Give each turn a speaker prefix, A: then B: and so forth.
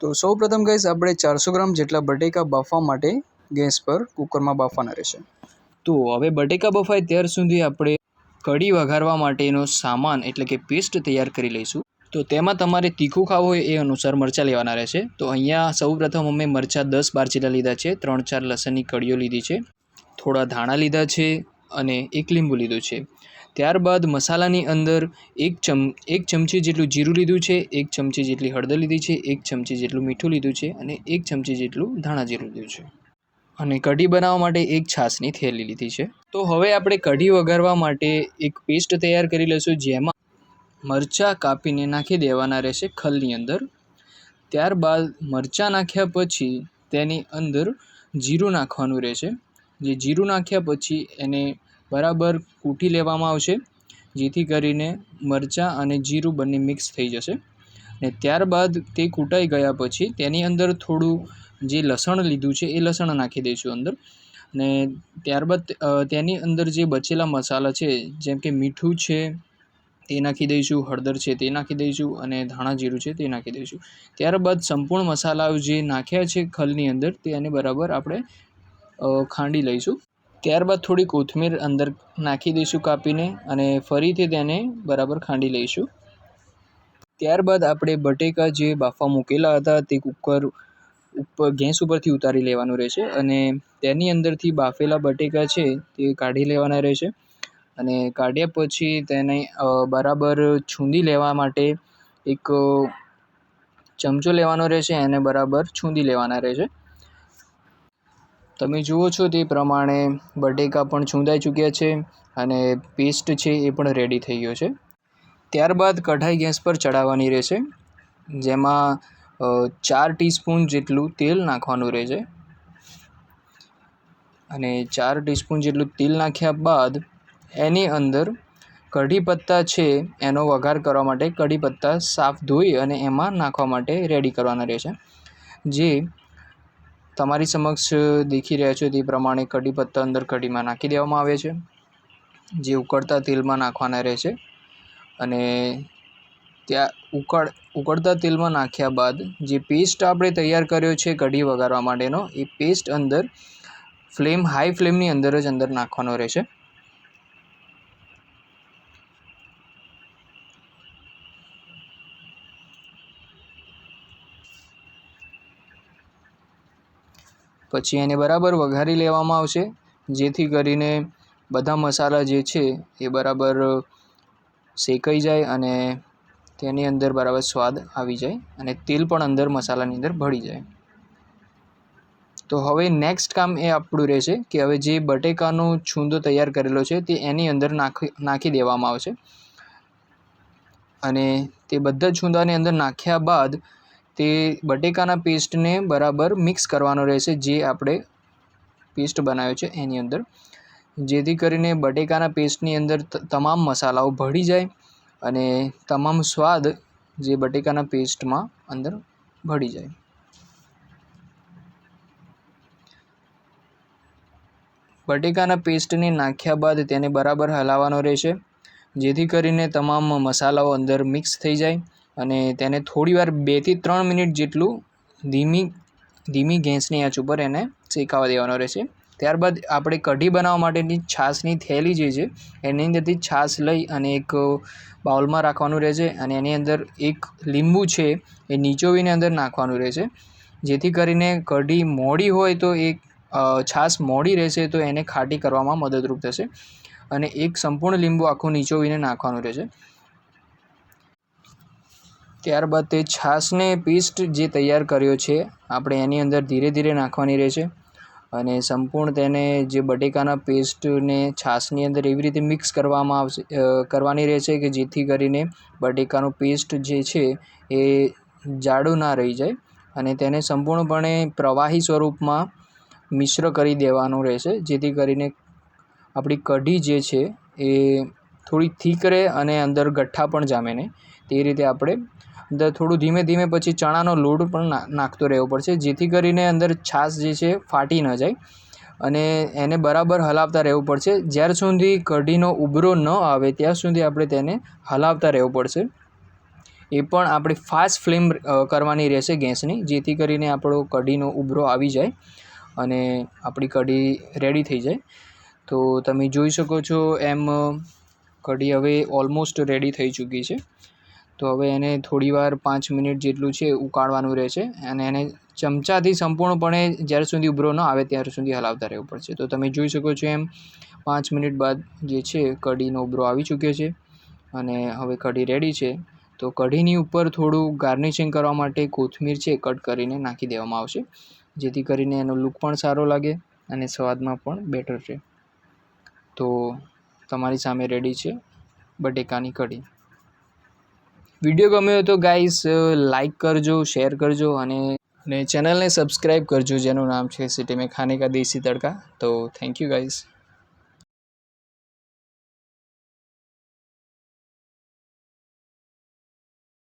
A: તો સૌપ્રથમ ગાઈસ આપણે 400 ગ્રામ જેટલા બટેકા બાફવા માટે ગેસ પર કુકરમાં બાફવાના રહેશે. તો હવે બટેકા બફાય ત્યાર સુધી આપણે કઢી વઘારવા માટેનો સામાન એટલે કે પેસ્ટ તૈયાર કરી લઈશું. તો તેમાં તમારે તીખું ખાવું હોય એ અનુસાર મરચાં લેવાના રહેશે. તો અહીંયા સૌપ્રથમ અમે મરચાં 10-12 જેટલા લીધા છે, 3-4 લસણની કળીઓ લીધી છે, થોડા ધાણા લીધા છે અને એક લીંબુ લીધું છે. ત્યારબાદ મસાલાની અંદર એક ચમચી જેટલું જીરું લીધું છે, 1 ચમચી જેટલી હળદર લીધી છે, 1 ચમચી જેટલું મીઠું લીધું છે અને 1 ચમચી જેટલું ધાણા જીરું લીધું છે અને કઢી બનાવવા માટે એક છાશની થેલી લીધી છે. તો હવે આપણે કઢી વઘારવા માટે એક પેસ્ટ તૈયાર કરી લઈશું, જેમાં મરચાં કાપીને નાખી દેવાના રહેશે ખલની અંદર. ત્યારબાદ મરચાં નાખ્યા પછી તેની અંદર જીરું નાખવાનું રહેશે. જે જીરું નાખ્યા પછી એને બરાબર કૂટી લેવામાં આવશે, જેથી કરીને મરચાં અને જીરું બંને મિક્સ થઈ જશે. અને ત્યારબાદ તે કૂટાઈ ગયા પછી તેની અંદર થોડું જે લસણ લીધું છે એ લસણ નાખી દઈશું અંદર. અને ત્યારબાદ તેની અંદર જે બચેલા મસાલા છે, જેમ કે મીઠું છે તે નાખી દઈશું, હળદર છે તે નાખી દઈશું અને ધાણા જીરું છે તે નાખી દઈશું. ત્યારબાદ સંપૂર્ણ મસાલાઓ જે નાખ્યા છે ખલની અંદર તેને બરાબર આપણે ખાંડી લઈશું. ત્યારબાદ થોડી કોથમીર અંદર નાખી દઈશું કાપીને અને ફરીથી તેને બરાબર ખાંડી લઈશું. ત્યારબાદ આપણે બટેકા જે બાફવા મૂકેલા હતા તે કુકર ઉપર ગેસ ઉપરથી ઉતારી લેવાનું રહેશે અને તેની અંદરથી બાફેલા બટેકા છે તે કાઢી લેવાના રહેશે. અને કાઢ્યા પછી તેને બરાબર છૂંદી લેવા માટે એક ચમચો લેવાનો રહેશે, એને બરાબર છૂંદી લેવાના રહેશે. તમે જુઓ છો તે પ્રમાણે બટેકા પણ છૂંદાઈ ચૂક્યા છે અને પેસ્ટ છે એ પણ રેડી થઈ ગયો છે. ત્યારબાદ કઢાઈ ગેસ પર ચડાવવાની રહેશે, જેમાં 4 ટીસ્પૂન જેટલું તેલ નાખવાનું રહેશે. અને 4 ટીસ્પૂન જેટલું તેલ નાખ્યા બાદ એની અંદર કઢી પત્તા છે એનો વઘાર કરવા માટે કઢી પત્તા સાફ ધોઈ અને એમાં નાખવા માટે રેડી કરવાના રહેશે. જે તમારી સમક્ષ દેખી રહ્યા છો તે પ્રમાણે કઢી પત્તા અંદર કઢીમાં નાખી દેવામાં આવે છે, જે ઉકળતા તેલમાં નાખવાના રહેશે. અને ત્યાં ઉકળતા તેલમાં નાખ્યા બાદ જે પેસ્ટ આપણે તૈયાર કર્યો છે કઢી વઘારવા માટેનો, એ પેસ્ટ અંદર હાઈ ફ્લેમની અંદર જ અંદર નાખવાનો રહેશે. પછી એને બરાબર વઘારી લેવામાં આવશે, જેથી કરીને બધા મસાલા જે છે એ બરાબર શેકાઈ જાય અને તેની અંદર બરાબર સ્વાદ આવી જાય અને તેલ પણ અંદર મસાલાની અંદર ભળી જાય. તો હવે નેક્સ્ટ કામ એ આપણું રહેશે કે હવે જે બટેકાનો છૂંદો તૈયાર કરેલો છે તે એની અંદર નાખી દેવામાં આવશે. અને તે બધા છૂંદાની અંદર નાખ્યા બાદ તે બટેકાના પેસ્ટને બરાબર મિક્સ કરવાનો રહેશે, જે આપણે પેસ્ટ બનાવ્યો છે એની અંદર, જેથી કરીને બટેકાના પેસ્ટની અંદર તમામ મસાલાઓ ભળી જાય અને તમામ સ્વાદ જે બટેકાના પેસ્ટમાં અંદર ભળી જાય. બટેકાના પેસ્ટને નાખ્યા બાદ તેને બરાબર હલાવવાનો રહેશે, જેથી કરીને તમામ મસાલાઓ અંદર મિક્સ થઈ જાય અને તેને થોડીવાર 2 થી 3 મિનિટ જેટલું ધીમી ગેસની આંચ ઉપર એને શેકાવા દેવાનો રહેશે. ત્યારબાદ આપણે કઢી બનાવવા માટેની છાશની થેલી જે છે એની અંદરથી છાશ લઈ અને એક બાઉલમાં રાખવાનું રહેશે અને એની અંદર એક લીંબુ છે એ નીચોવીને અંદર નાખવાનું રહેશે, જેથી કરીને કઢી મોડી હોય તો એક છાશ મોડી રહેશે તો એને ખાટી કરવામાં મદદરૂપ થશે. અને એક સંપૂર્ણ લીંબુ આખું નીચોવીને નાખવાનું રહેશે. ત્યારબાદ તે છાશને પેસ્ટ જે તૈયાર કર્યો છે આપણે એની અંદર ધીરે ધીરે નાખવાની રહેશે અને સંપૂર્ણ તેને જે બટેકાના પેસ્ટને છાશની અંદર એવી રીતે મિક્સ કરવાની રહેશે કે જેથી કરીને બટેકાનો પેસ્ટ જે છે એ જાડું ના રહી જાય અને તેને સંપૂર્ણપણે પ્રવાહી સ્વરૂપમાં મિશ્ર કરી દેવાનું રહેશે, જેથી કરીને આપણી કઢી જે છે એ થોડી થીક રહે અને અંદર ગઠ્ઠા પણ જામે નહીં. તે રીતે આપણે અંદર થોડું ધીમે ધીમે પછી ચણાનો લોટ પણ નાખતો રહેવો પડશે, જેથી કરીને અંદર છાશ જે છે ફાટી ન જાય અને એને બરાબર હલાવતા રહેવું પડશે. જ્યાર સુધી કઢીનો ઉભરો ન આવે ત્યાં સુધી આપણે તેને હલાવતા રહેવું પડશે. એ પણ આપણે ફાસ્ટ ફ્લેમ કરવાની રહેશે ગેસની, જેથી કરીને આપણો કઢીનો ઉભરો આવી જાય અને આપણી કઢી રેડી થઈ જાય. તો તમે જોઈ શકો છો એમ કઢી હવે ઓલમોસ્ટ રેડી થઈ ચૂકી છે. તો હવે એને થોડીવાર 5 મિનિટ જેટલું છે ઉકાળવાનું રહેશે અને એને ચમચાથી સંપૂર્ણપણે જ્યાર સુધી ઉભરો ન આવે ત્યાર સુધી હલાવતા રહેવું પડશે. તો તમે જોઈ શકો છો એમ 5 મિનિટ બાદ જે છે કઢીનો ઉભરો આવી ચૂક્યો છે અને હવે કઢી રેડી છે. તો કઢીની ઉપર થોડું ગાર્નિશિંગ કરવા માટે કોથમીર છે કટ કરીને નાખી દેવામાં આવશે, જેથી કરીને એનો લુક પણ સારો લાગે અને સ્વાદમાં પણ બેટર રહે. તો તમારી સામે રેડી છે બટેકાની કઢી. વિડીયો ગમ્યો હોય તો ગાઈસ લાઈક કરજો, શેર કરજો અને ચેનલને સબસ્ક્રાઈબ કરજો, જેનું નામ છે સિટી મેં ખાને કા દેસી તડકા. તો થેન્ક યુ ગાઈસ.